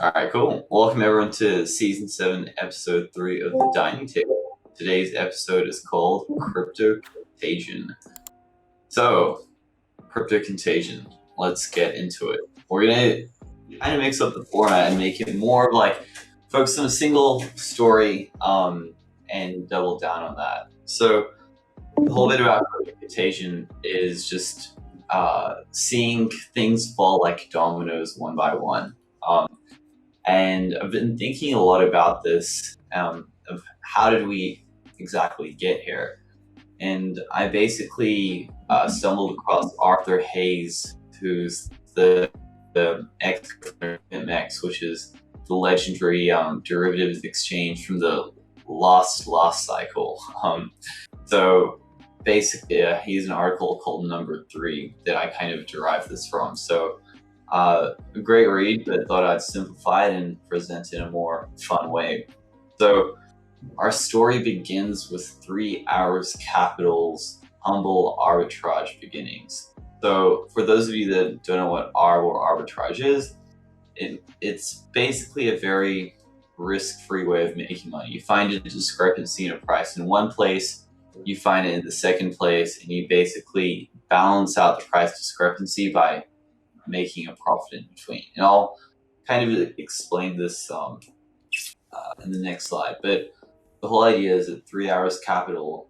All right, cool. Welcome everyone to season 7, episode 3 of the Dining Table. Today's episode is called Crypto Contagion. So, Crypto Contagion, let's get into it. We're gonna kind of mix up the format and make it more of like focus on a single story and double down on that. So, the whole bit about Crypto Contagion is just seeing things fall like dominoes one by one. And I've been thinking a lot about this of how did we exactly get here. And I basically stumbled across Arthur Hayes, who's the ex-MX, which is the legendary derivatives exchange from the last cycle. So basically, he's an article called Number 3 that I kind of derived this from. So a great read, but thought I'd simplify it and present it in a more fun way. So our story begins with 3 Hours Capital's humble arbitrage beginnings. So for those of you that don't know what arbitrage is, it's basically a very risk-free way of making money. You find a discrepancy in a price in one place, you find it in the second place, and you basically balance out the price discrepancy by making a profit in between. And I'll kind of explain this in the next slide. But the whole idea is that 3 Hours Capital,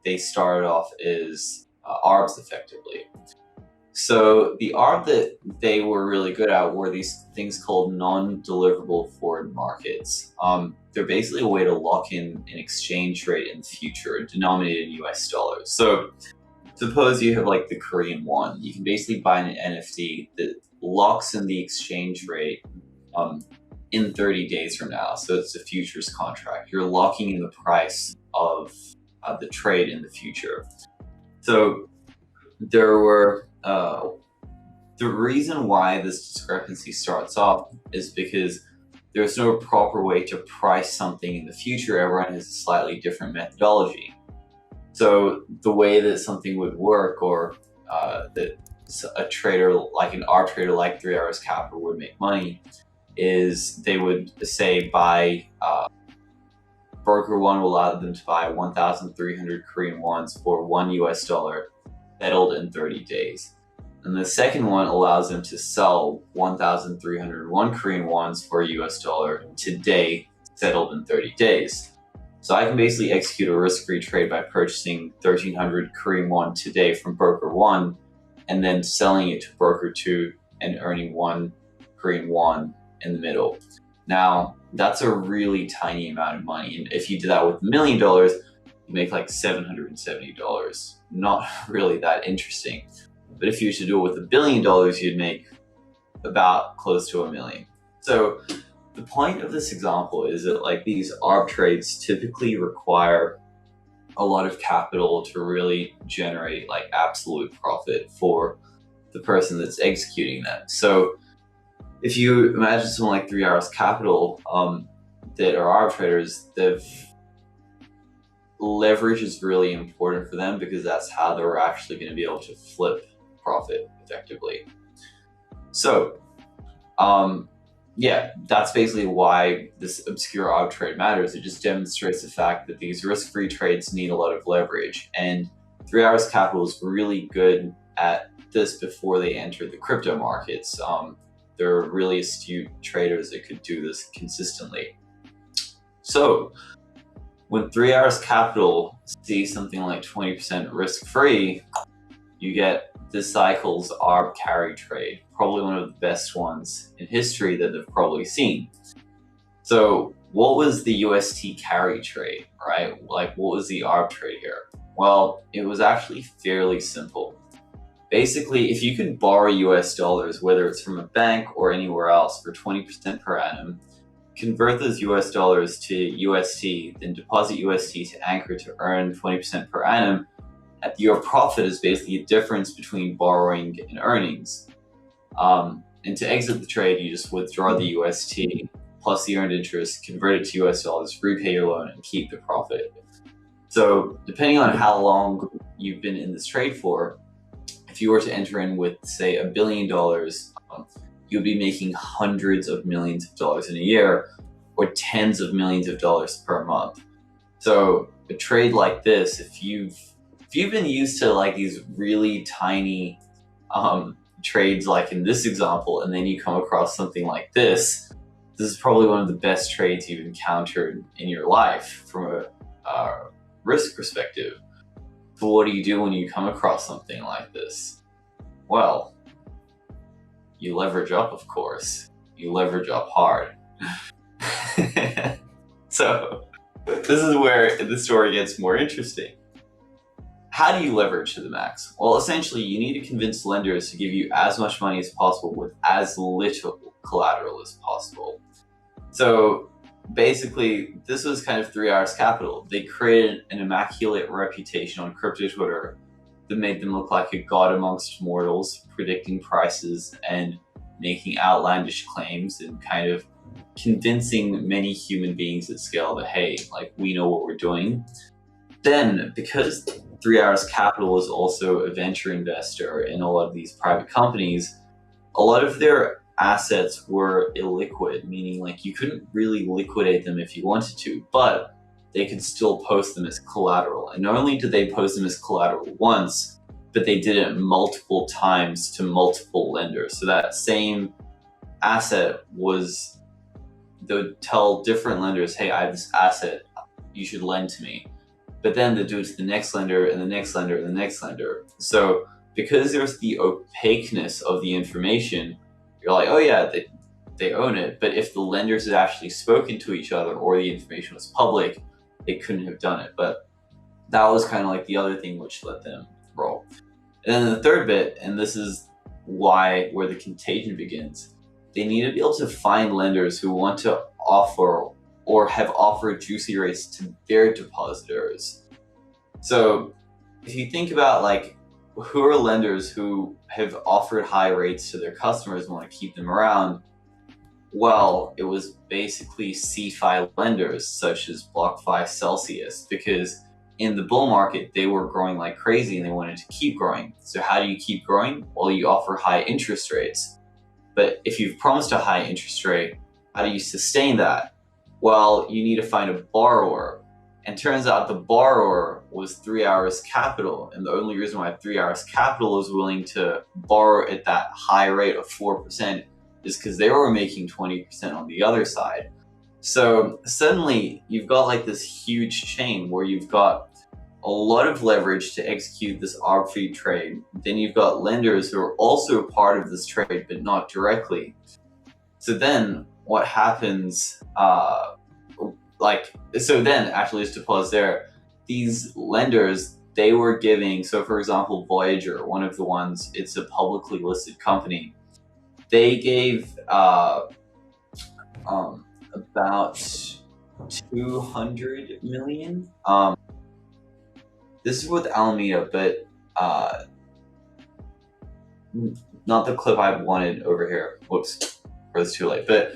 they started off as ARBs effectively. So the ARB that they were really good at were these things called non-deliverable forward markets. They're basically a way to lock in an exchange rate in the future denominated in US dollars. So suppose you have like the Korean won. You can basically buy an NFT that locks in the exchange rate in 30 days from now. So it's a futures contract. You're locking in the price of the trade in the future. So there were the reason why this discrepancy starts off is because there's no proper way to price something in the future. Everyone has a slightly different methodology. So the way that something would work, or that a trader like an ARB trader like 3 Hours Capital would make money, is they would say buy broker one will allow them to buy 1,300 Korean wons for $1 US settled in 30 days. And the second one allows them to sell 1,301 Korean wons for $1 today, settled in 30 days. So I can basically execute a risk-free trade by purchasing 1,300 Korean won today from broker 1 and then selling it to broker 2 and earning 1 Korean won in the middle. Now, that's a really tiny amount of money. And if you did that with $1 million, you make like $770. Not really that interesting. But if you were to do it with $1 billion, you'd make about close to $1 million. So the point of this example is that like these ARB trades typically require a lot of capital to really generate like absolute profit for the person that's executing them. So if you imagine someone like 3 Hours Capital that are ARB traders, the leverage is really important for them because that's how they're actually going to be able to flip profit effectively. So yeah, that's basically why this obscure ARB trade matters. It just demonstrates the fact that these risk-free trades need a lot of leverage. And 3 Hours Capital is really good at this before they entered the crypto markets. They're really astute traders that could do this consistently. So when 3 Hours Capital sees something like 20% risk-free, you get this cycle's ARB carry trade, probably one of the best ones in history that they've probably seen. So what was the UST carry trade, right? Like what was the ARB trade here? Well, it was actually fairly simple. Basically, if you can borrow US dollars, whether it's from a bank or anywhere else for 20% per annum, convert those US dollars to UST, then deposit UST to Anchor to earn 20% per annum, your profit is basically a difference between borrowing and earnings. And to exit the trade, you just withdraw the UST plus the earned interest, convert it to US dollars, repay your loan, and keep the profit. So depending on how long you've been in this trade for, if you were to enter in with, say, $1 billion, you'll be making hundreds of millions of dollars in a year or tens of millions of dollars per month. So a trade like this, if you've been used to like these really tiny trades like in this example, and then you come across something like this is probably one of the best trades you've encountered in your life from a risk perspective. So what do you do when you come across something like this? Well, you leverage up, of course. You leverage up hard. So this is where the story gets more interesting. How do you leverage to the max? Well, essentially, you need to convince lenders to give you as much money as possible with as little collateral as possible. So basically, this was kind of 3 Hours Capital. They created an immaculate reputation on crypto Twitter that made them look like a god amongst mortals, predicting prices and making outlandish claims and kind of convincing many human beings at scale that, hey, like, we know what we're doing. Then, because 3 Hours Capital is also a venture investor in a lot of these private companies, a lot of their assets were illiquid, meaning like you couldn't really liquidate them if you wanted to, but they could still post them as collateral. And not only did they post them as collateral once, but they did it multiple times to multiple lenders. So that same asset was, they would tell different lenders, hey, I have this asset, you should lend to me. But then they do it to the next lender and the next lender and the next lender. So because there's the opaqueness of the information, you're like, oh yeah, they own it. But if the lenders had actually spoken to each other or the information was public, they couldn't have done it. But that was kind of like the other thing which let them roll. And then the third bit, and this is where the contagion begins, they need to be able to find lenders who want to offer or have offered juicy rates to their depositors. So if you think about like, who are lenders who have offered high rates to their customers and want to keep them around? Well, it was basically CeFi lenders such as BlockFi, Celsius, because in the bull market, they were growing like crazy and they wanted to keep growing. So how do you keep growing? Well, you offer high interest rates. But if you've promised a high interest rate, how do you sustain that? Well, you need to find a borrower. And turns out the borrower was 3 Hours Capital. And the only reason why 3 Hours Capital was willing to borrow at that high rate of 4% is because they were making 20% on the other side. So suddenly you've got like this huge chain where you've got a lot of leverage to execute this arb fee trade. Then you've got lenders who are also part of this trade, but not directly. So then what happens, so then actually, just to pause there, these lenders, they were giving, so for example, Voyager, one of the ones, it's a publicly listed company, they gave about 200 million. This is with Alameda, but not the clip I wanted over here. Whoops, or it's too late. But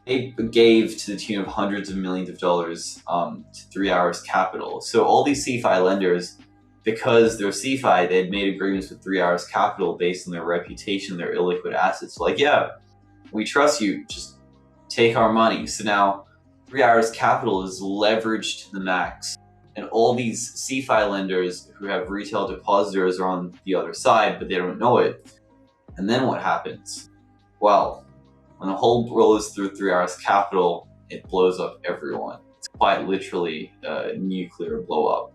they gave to the tune of hundreds of millions of dollars to 3 Hours Capital. So all these CeFi lenders, because they're CeFi, they had made agreements with 3 Hours Capital based on their reputation, their illiquid assets. Like, yeah, we trust you, just take our money. So now 3 Hours Capital is leveraged to the max. And all these CeFi lenders who have retail depositors are on the other side, but they don't know it. And then what happens? Well, when the whole blows through 3 Hours Capital, it blows up everyone. It's quite literally a nuclear blow up.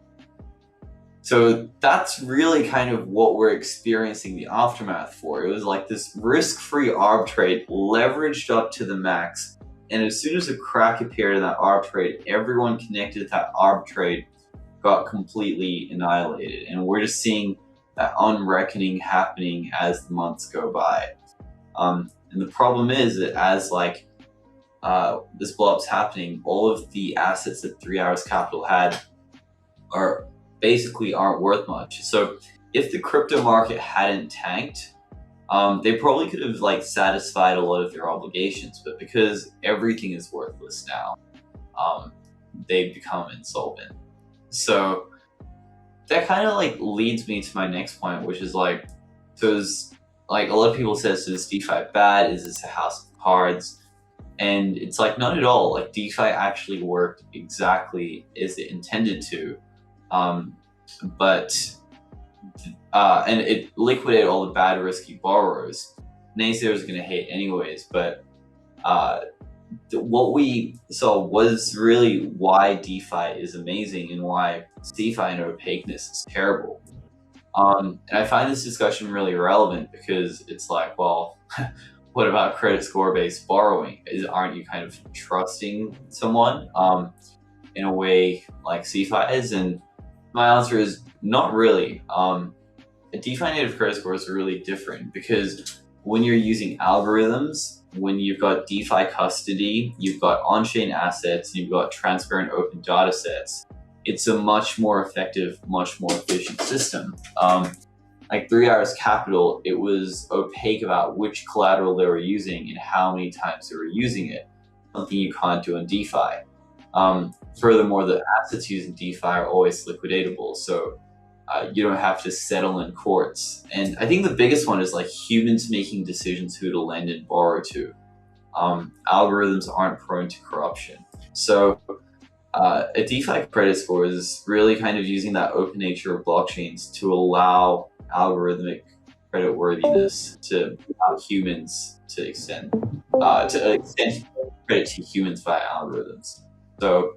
So that's really kind of what we're experiencing the aftermath for. It was like this risk-free arb trade leveraged up to the max. And as soon as a crack appeared in that arb trade, everyone connected to that arb trade got completely annihilated. And we're just seeing that unreckoning happening as the months go by. And the problem is that as this blow-up's happening, all of the assets that 3 Hours Capital had aren't worth much. So if the crypto market hadn't tanked, they probably could have satisfied a lot of their obligations, but because everything is worthless now, they've become insolvent. So that kind of leads me to my next point, which is like a lot of people says, is DeFi bad? Is this a house of cards? And it's like not at all. Like DeFi actually worked exactly as it intended to, but and it liquidated all the bad risky borrowers. Naysayers are going to hate anyways, but what we saw was really why DeFi is amazing and why DeFi and opaqueness is terrible. And I find this discussion really relevant because it's like, well, what about credit score-based borrowing? Aren't you kind of trusting someone in a way like CeFi is? And my answer is not really. A DeFi native credit score is really different because when you're using algorithms, when you've got DeFi custody, you've got on-chain assets, you've got transparent open data sets, it's a much more effective, much more efficient system. Like 3 Hours Capital, it was opaque about which collateral they were using and how many times they were using it, something you can't do in DeFi. Furthermore, the assets used in DeFi are always liquidatable, so you don't have to settle in courts. And I think the biggest one is like humans making decisions who to lend and borrow to. Algorithms aren't prone to corruption. So a DeFi credit score is really kind of using that open nature of blockchains to allow algorithmic creditworthiness to allow humans to extend credit to humans via algorithms. So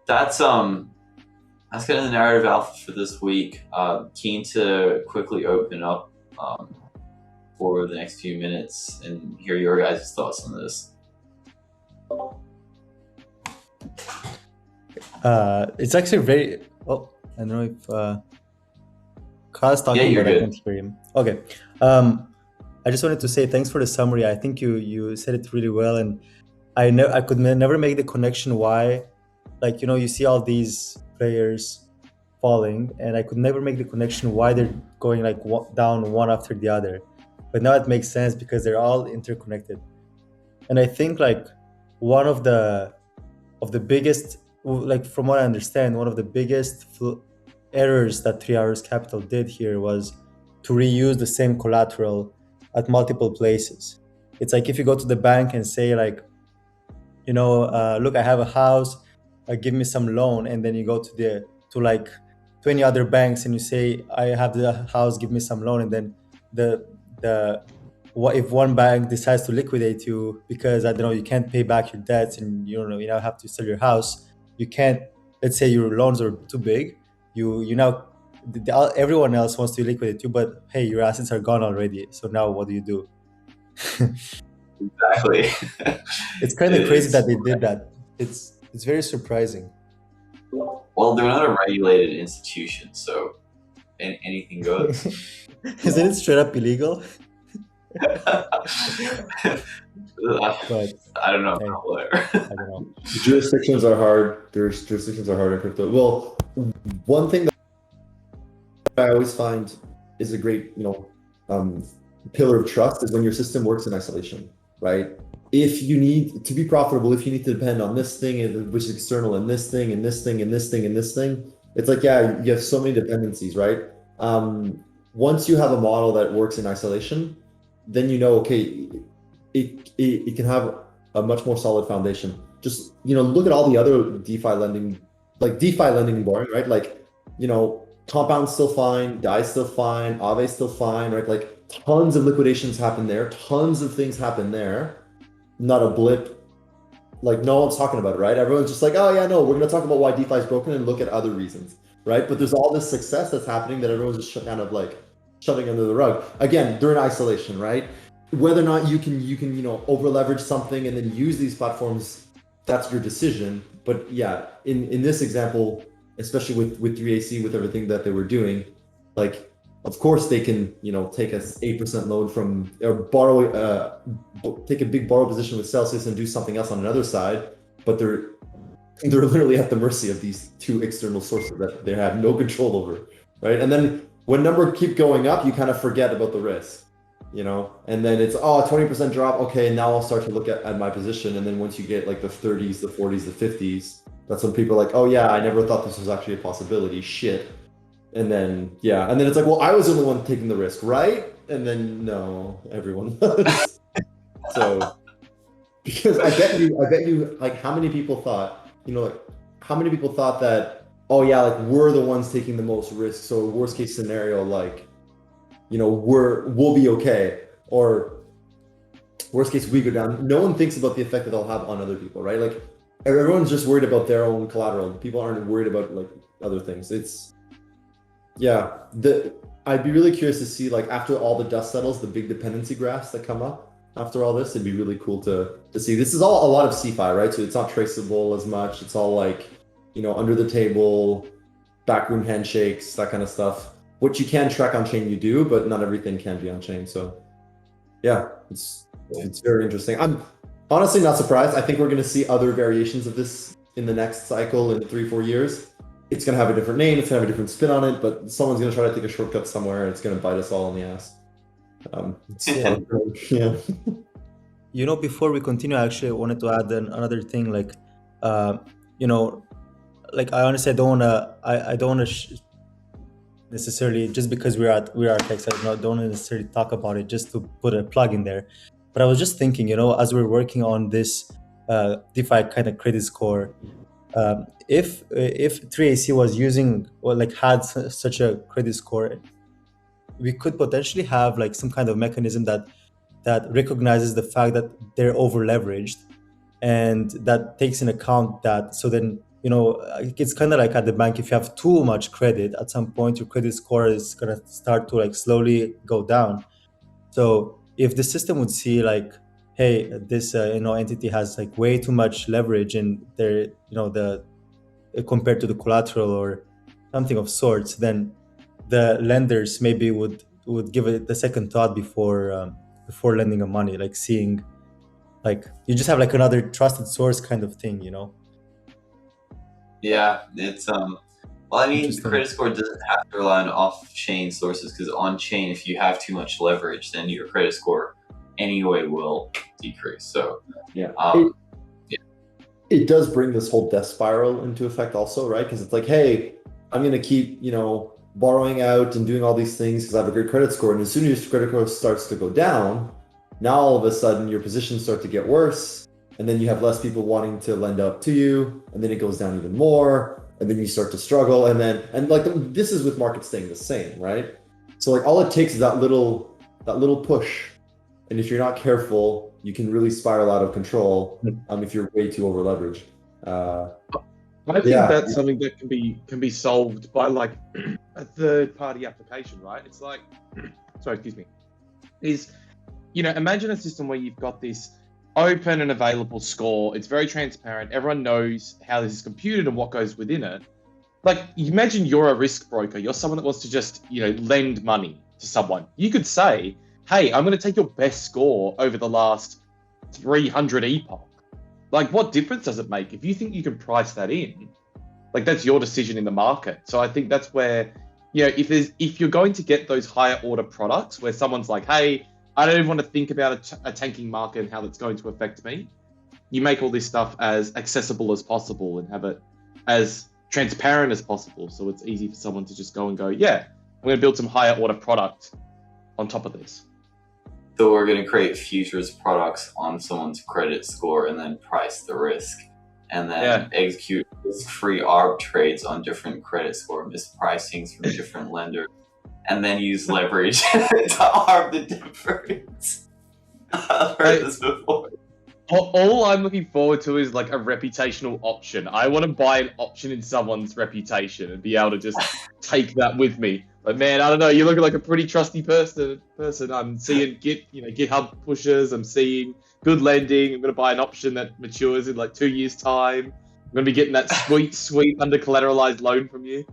that's kind of the narrative alpha for this week. Keen to quickly open up for the next few minutes and hear your guys' thoughts on this. It's actually very. Oh, I don't know if Carl's talking, you're but I good. can't hear him. Okay. I just wanted to say thanks for the summary. I think you said it really well, and I could never make the connection why, like, you see all these players falling, and I could never make the connection why they're going like down one after the other. But now it makes sense because they're all interconnected. And I think like one of the biggest, like from what I understand, one of the biggest errors that 3 Hours Capital did here was to reuse the same collateral at multiple places. It's like if you go to the bank and say like, look, I have a house, give me some loan, and then you go to like 20 other banks and you say, I have the house, give me some loan, and then what if one bank decides to liquidate you because, I don't know, you can't pay back your debts and you now have to sell your house. You can't, let's say your loans are too big, you now everyone else wants to liquidate you, but hey, your assets are gone already, so now what do you do? Exactly. It's kind of crazy that they did that. It's very surprising. Well, they're not a regulated institution, so anything goes. Isn't it straight up illegal? But I don't know. I don't know. Jurisdictions are hard. Jurisdictions are hard in crypto. Well, one thing that I always find is a great, pillar of trust is when your system works in isolation, right? If you need to be profitable, if you need to depend on this thing, which is external, and this thing, and this thing, and this thing, and this thing, it's like, yeah, you have so many dependencies, right? Once you have a model that works in isolation, then okay, it can have a much more solid foundation. Just, look at all the other DeFi lending, like DeFi lending and borrowing, right? Like, Compound's still fine, DAI's still fine, Aave's still fine, right? Like tons of liquidations happen there, tons of things happen there. Not a blip. Like no one's talking about it, right? Everyone's just like, oh yeah, no, we're gonna talk about why DeFi is broken and look at other reasons, right? But there's all this success that's happening that everyone's just kind of like shoving under the rug. Again, during isolation, right? Whether or not you can over leverage something and then use these platforms, that's your decision. But yeah, in this example, especially with 3AC, with everything that they were doing, like of course they can take a 8% loan from or borrow take a big borrow position with Celsius and do something else on another side, but they're literally at the mercy of these two external sources that they have no control over, right? And then when numbers keep going up, you kind of forget about the risk, and then it's 20% drop, okay, now I'll start to look at my position. And then once you get like the 30s, the 40s, the 50s, that's when people are like, oh yeah, I never thought this was actually a possibility, shit. And then it's like, well, I was the only one taking the risk, right? and then no, everyone was. So because I bet you, like, how many people thought, like, how many people thought that, oh yeah, like, we're the ones taking the most risk, so worst case scenario, like, we'll be okay, or worst case we go down. No one thinks about the effect that they'll have on other people, right? Like, everyone's just worried about their own collateral. People aren't worried about, like, other things. I'd be really curious to see, like, after all the dust settles, the big dependency graphs that come up after all this. It'd be really cool to see. This is all a lot of CeFi, right? So it's not traceable as much. It's all like, under the table, backroom handshakes, that kind of stuff. What you can track on chain, you do, but not everything can be on chain. So yeah, it's very interesting. I'm honestly not surprised. I think we're going to see other variations of this in the next cycle in 3-4 years. It's going to have a different name. It's going to have a different spin on it, but someone's going to try to take a shortcut somewhere. And it's going to bite us all in the ass. Yeah. Before we continue, actually, I wanted to add another thing. Like, like, I honestly don't wanna necessarily, just because we're at Tex, I don't wanna necessarily talk about it just to put a plug in there. But I was just thinking, as we're working on this DeFi kind of credit score, if 3AC was using, or like had such a credit score, we could potentially have like some kind of mechanism that recognizes the fact that they're over leveraged, and that takes in account that. So then, it's kind of like at the bank, if you have too much credit, at some point your credit score is going to start to like slowly go down. So if the system would see like, hey, this entity has like way too much leverage in their, compared to the collateral or something of sorts, then the lenders maybe would give it the second thought before lending them money, like seeing, like, you just have like another trusted source kind of thing, Yeah, it's well, I mean, Interesting. credit score doesn't have to rely on off-chain sources, because on-chain, if you have too much leverage, then your credit score anyway will decrease. So yeah, yeah. It does bring this whole death spiral into effect also, right? Because it's like, hey, I'm going to keep, borrowing out and doing all these things because I have a great credit score. And as soon as your credit score starts to go down, now all of a sudden your positions start to get worse. And then you have less people wanting to lend up to you. And then it goes down even more. And then you start to struggle. And like, this is with markets staying the same, right? So like, all it takes is that little push. And if you're not careful, you can really spiral out of control if you're way too over leveraged. I think that's something that can be solved by like a third-party application, right? It's like, sorry, excuse me, imagine a system where you've got this open and available score. It's very transparent. Everyone knows how this is computed and what goes within it. Like, imagine you're a risk broker. You're someone that wants to just, lend money to someone. You could say, hey, I'm going to take your best score over the last 300 epoch. Like, what difference does it make? If you think you can price that in, like, that's your decision in the market. So I think that's where, if you're going to get those higher order products where someone's like, hey, I don't even want to think about a tanking market and how that's going to affect me, you make all this stuff as accessible as possible and have it as transparent as possible. So it's easy for someone to just go and go, yeah, I'm going to build some higher order product on top of this. So we're going to create futures products on someone's credit score and then price the risk, and then execute risk-free arb trades on different credit score mispricings from different lenders, and then use leverage to arb the difference. I've heard this before. All I'm looking forward to is like a reputational option. I want to buy an option in someone's reputation and be able to just take that with me. Like, man, I don't know, you're looking like a pretty trusty person. I'm seeing GitHub pushes. I'm seeing good lending. I'm going to buy an option that matures in like 2 years' time. I'm going to be getting that sweet under collateralized loan from you.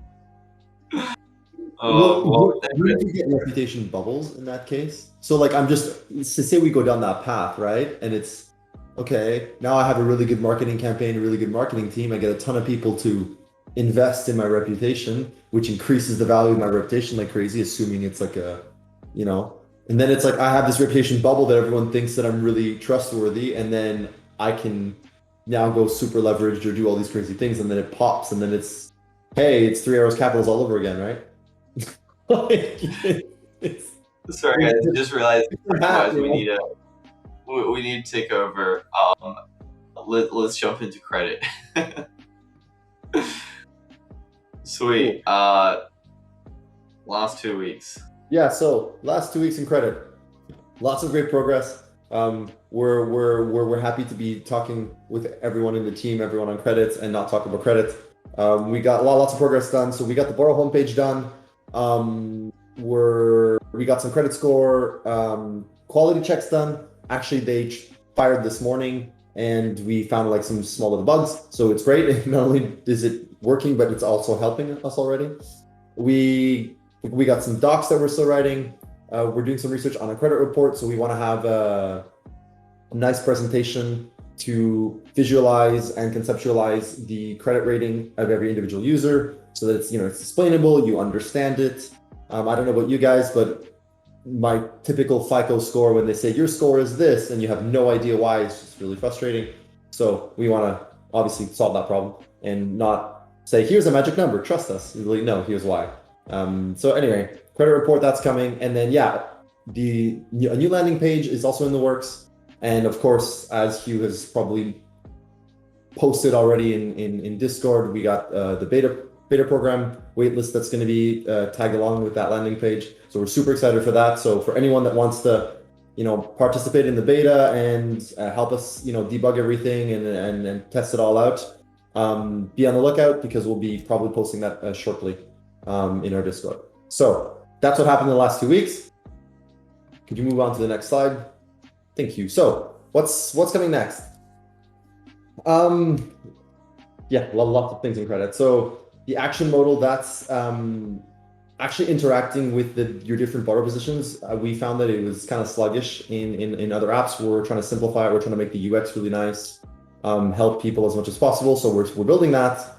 Wouldn't you get reputation bubbles in that case? So like, say we go down that path, right? And it's, okay, now I have a really good marketing campaign, a really good marketing team. I get a ton of people to invest in my reputation, which increases the value of my reputation like crazy, assuming it's like and then it's like, I have this reputation bubble that everyone thinks that I'm really trustworthy, and then I can now go super leveraged or do all these crazy things, and then it pops, and then it's, hey, it's 3 Arrows Capitals all over again, right? Sorry, guys. I just realized Hat, we need to take over. Let's jump into credit. Sweet. Last 2 weeks. Yeah, so last 2 weeks in credit, lots of great progress. We're happy to be talking with everyone in the team, everyone on credits, and not talk about credit. We got lots of progress done. So we got the borrow homepage done. We got some credit score quality checks done. Actually, they fired this morning, and we found like some small little bugs. So it's great. Not only is it working, but it's also helping us already. We got some docs that we're still writing. We're doing some research on a credit report, so we want to have a nice presentation to visualize and conceptualize the credit rating of every individual user, so that it's explainable, you understand it. I don't know about you guys, but my typical FICO score, when they say your score is this and you have no idea why, it's just really frustrating. So we want to obviously solve that problem and not say, here's a magic number, trust us. Really, no, here's why. So anyway, credit report, that's coming. And then, a new landing page is also in the works. And of course, as Hugh has probably posted already in Discord, we got the beta program waitlist that's going to be tagged along with that landing page. So we're super excited for that. So for anyone that wants to, participate in the beta and help us, debug everything and test it all out, be on the lookout, because we'll be probably posting that shortly in our Discord. So that's what happened in the last 2 weeks. Could you move on to the next slide? Thank you. So what's coming next? Lots of things in credit. So the action modal, that's actually interacting with your different borrow positions. We found that it was kind of sluggish in other apps. We're trying to simplify it. We're trying to make the UX really nice, help people as much as possible. So we're building that.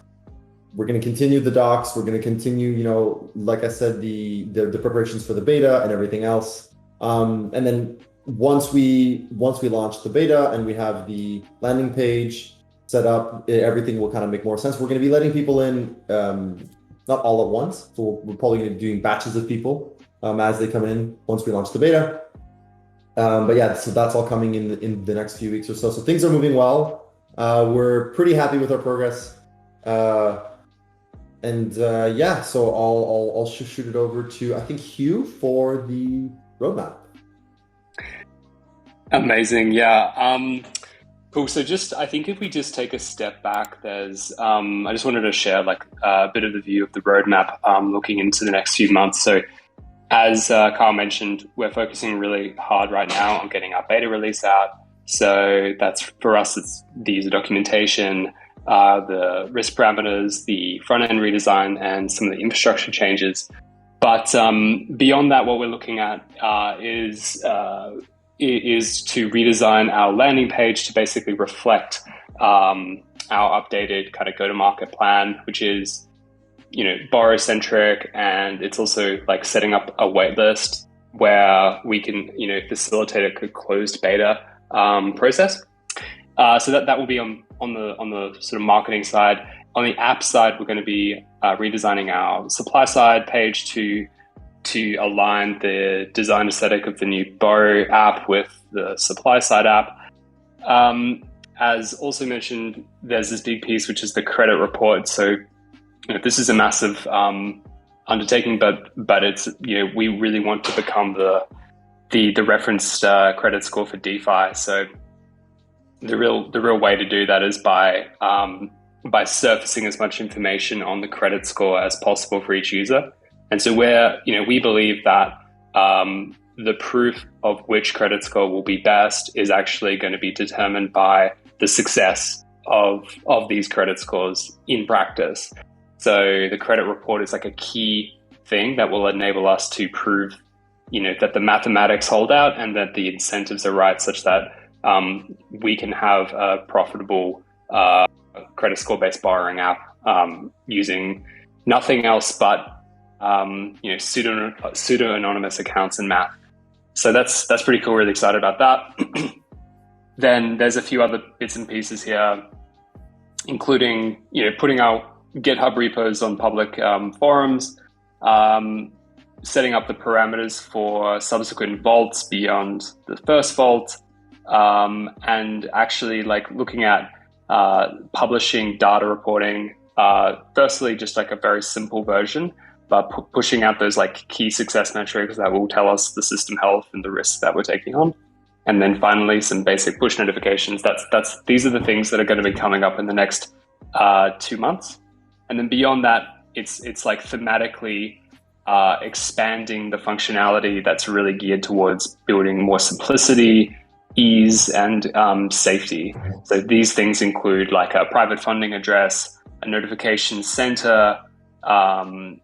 We're going to continue the docs. We're going to continue, like I said, the preparations for the beta and everything else. And then once we launch the beta and we have the landing page set up, everything will kind of make more sense. We're going to be letting people in, not all at once. So we're probably going to be doing batches of people as they come in once we launch the beta. So that's all coming in the next few weeks or so. So things are moving well. We're pretty happy with our progress. So I'll shoot it over to, I think, Hugh for the roadmap. Amazing. Yeah. Cool. So I think if we just take a step back, I just wanted to share like a bit of the view of the roadmap looking into the next few months. So as Carl mentioned, we're focusing really hard right now on getting our beta release out. So that's, for us, it's the user documentation, the risk parameters, the front-end redesign, and some of the infrastructure changes. But beyond that, what we're looking at is to redesign our landing page to basically reflect our updated kind of go-to-market plan, which is, borrow-centric, and it's also like setting up a waitlist where we can, facilitate a closed beta process. So that will be on the sort of marketing side. On the app side, we're going to be redesigning our supply side page to align the design aesthetic of the new borrow app with the supply side app. As also mentioned, there's this big piece, which is the credit report. So this is a massive undertaking, but it's, we really want to become the referenced credit score for DeFi. So the real way to do that is by surfacing as much information on the credit score as possible for each user. And so we believe that the proof of which credit score will be best is actually going to be determined by the success of these credit scores in practice. So the credit report is like a key thing that will enable us to prove, that the mathematics hold out and that the incentives are right, such that we can have a profitable credit score-based borrowing app using nothing else but pseudo-anonymous accounts and math. So that's pretty cool. Really excited about that. Then there's a few other bits and pieces here, including putting our GitHub repos on public forums, setting up the parameters for subsequent vaults beyond the first vault, and actually like looking at publishing data reporting. Firstly, just like a very simple version, but pushing out those like key success metrics that will tell us the system health and the risks that we're taking on. And then finally, some basic push notifications. These are the things that are going to be coming up in the next 2 months. And then beyond that, it's like thematically expanding the functionality that's really geared towards building more simplicity, ease, and safety. So these things include like a private funding address, a notification center, and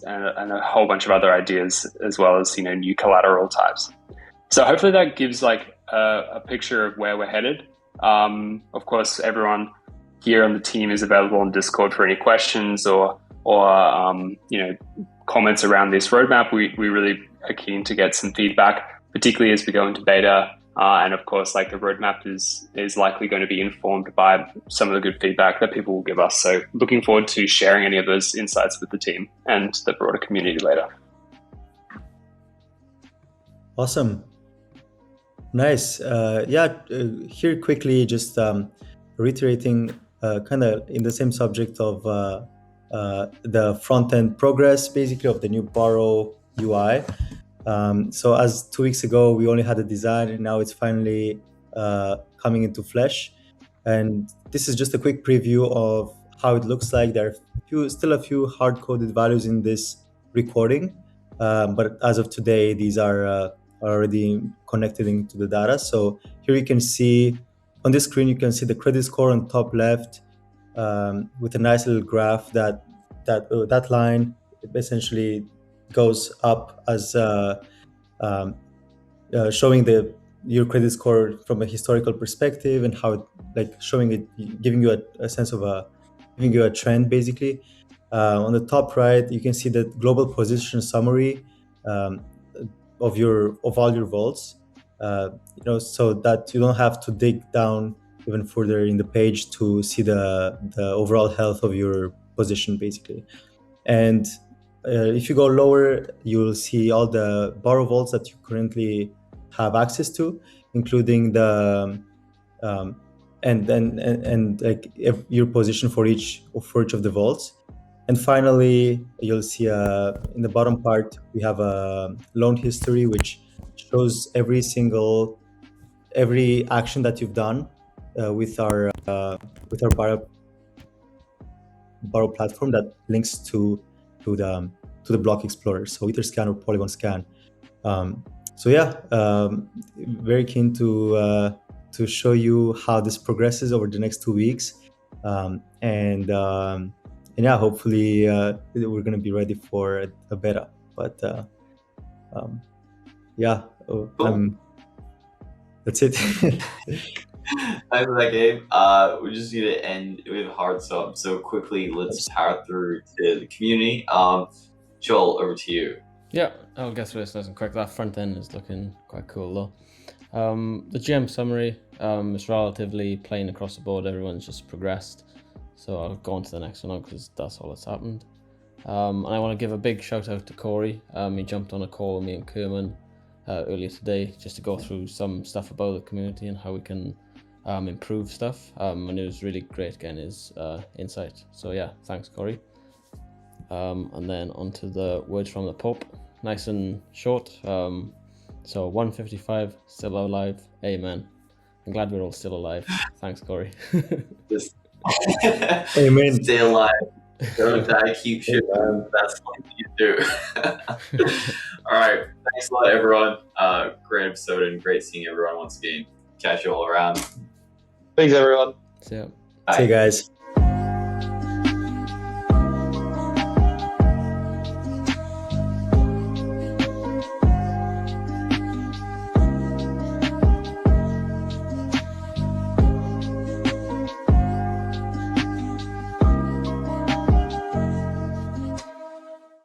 a whole bunch of other ideas, as well as new collateral types. So hopefully that gives like a picture of where we're headed. Of course, everyone here on the team is available on Discord for any questions or comments around this roadmap. We really are keen to get some feedback, particularly as we go into beta. And of course, like the roadmap is likely going to be informed by some of the good feedback that people will give us. So looking forward to sharing any of those insights with the team and the broader community later. Awesome. Nice. Here quickly, just reiterating kind of in the same subject of the front-end progress, basically, of the new Borrow UI. So as 2 weeks ago, we only had a design, and now it's finally coming into flesh. And this is just a quick preview of how it looks like. There are still a few hard-coded values in this recording, but as of today, these are already connected into the data. So here you can see on this screen, you can see the credit score on top left with a nice little graph that line essentially goes up as showing your credit score from a historical perspective, and how showing it, giving you a sense of giving you a trend basically. On the top right, you can see the global position summary of all your vaults, so that you don't have to dig down even further in the page to see the overall health of your position basically. And if you go lower, you'll see all the Borrow vaults that you currently have access to, including the your position for each of the vaults. And finally, you'll see in the bottom part, we have a loan history, which shows every action that you've done with our Borrow platform that links to the block explorer, so Etherscan or Polygon Scan. Very keen to show you how this progresses over the next 2 weeks, hopefully we're going to be ready for a beta. But Cool. That's it. Thanks for that, Gabe. We just need to end with a hard stop. So quickly, let's power through to the community. Joel, over to you. Yeah, I'll get through this nice and quick. That front end is looking quite cool though. The GM summary is relatively plain across the board. Everyone's just progressed. So I'll go on to the next one now because that's all that's happened. And I want to give a big shout out to Corey. He jumped on a call with me and Kerman earlier today just to go through some stuff about the community and how we can improve stuff. And it was really great getting his insight. So yeah, thanks Corey. And then onto the words from the Pope, nice and short. So 155, still alive, amen. I'm glad we're all still alive. Thanks Corey. Amen. Stay alive. Don't die, keep shit. That's what you do. All right. Thanks a lot, everyone. Great episode and great seeing everyone once again. Catch you all around. Thanks, everyone. See ya. See you guys.